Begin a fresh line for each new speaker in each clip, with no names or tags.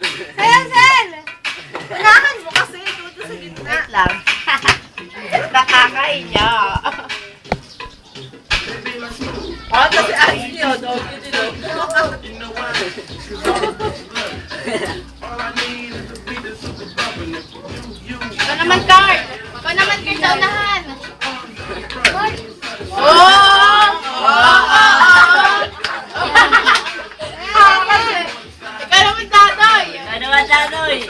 Sel! Kailangan mo kasi dito sa gitna.
Wait lang. Nakakaiya.
Kasi Ashley, doggy din.
Ikaw naman, Card. Ikaw naman, Card, sa unahan. Ikaw naman, Tatoy.
Ikaw naman, Tatoy.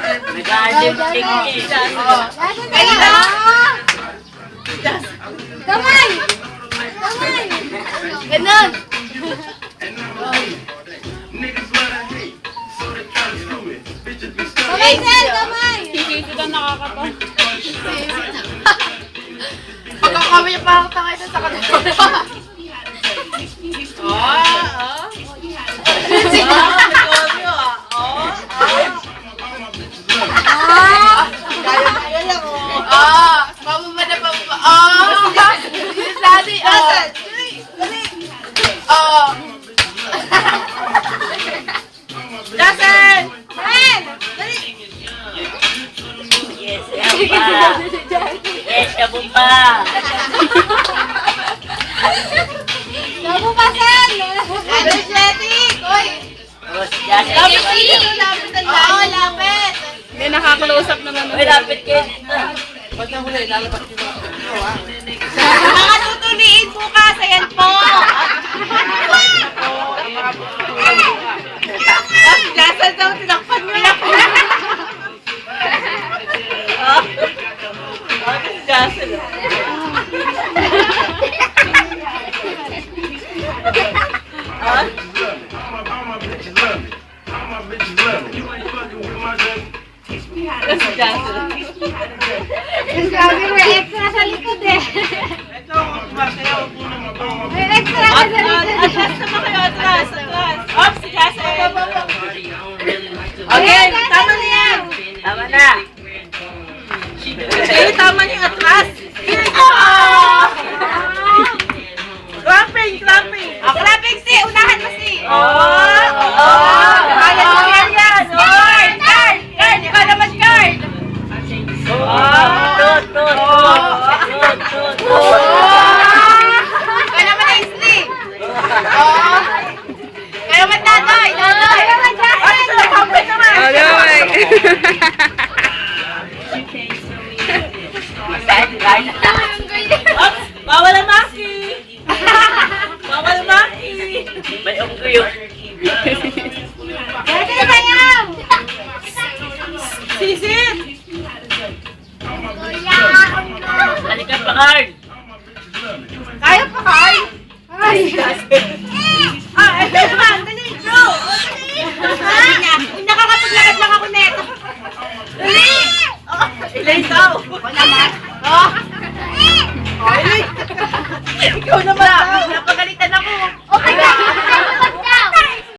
Nag-a-adjusting niya.
Kayo na.
Kamay! Kamay!
Ganun.
Kamay, Sel! Kamay!
Sisisi ka nakakata. Pagkakamay niya parang tangay na sa kanila.
Kaya lang, oh.
Pababa na pababa. Sali, Jason!
Sel! Dali!
Yes, yan pa. Yes, kabong pa.
Sabo pa, Sel!
Energetic! Oy!
Oh, si Justin.
Lapit dito! Lapit ang layo! Oo, lapit!
Hindi, naka-close up naman.
Uy, lapit kayo dito.
Mga tutuliin bukas! Ayan po! Jason daw, tinakpan mo na po!
Justin.
Sabi may extra sa likod eh. May extra ka sa likod.
Atras naman kayo, atras! Atras! Ops, si Jason! Okay, tama na yan!
Tama na.
Okay, tama niya atras! Clapping! Clapping! Clapping si! Unahan mo si! Kaya mo yan yan! Guard! Guard! Guard! Ikaw naman guard!
Tut, tut, tut, tut, tut.
Ikaw naman Ainsley! Ikaw naman Tatoy! Tatoy! Ikaw naman Jason! Nakampay naman! Oops! Bawal ang maki! Bawal ang maki!
May unggoy.
Dati sayaw!
Sisit!
Halika pa, Card.
Kaya pa Carl?
Ay!
Ito naman! Dali! Go! Sabi niya, nakakapaglakad lang ako neto. Dali! Ilay daw! Ako naman. Ilay! Ikaw naman daw!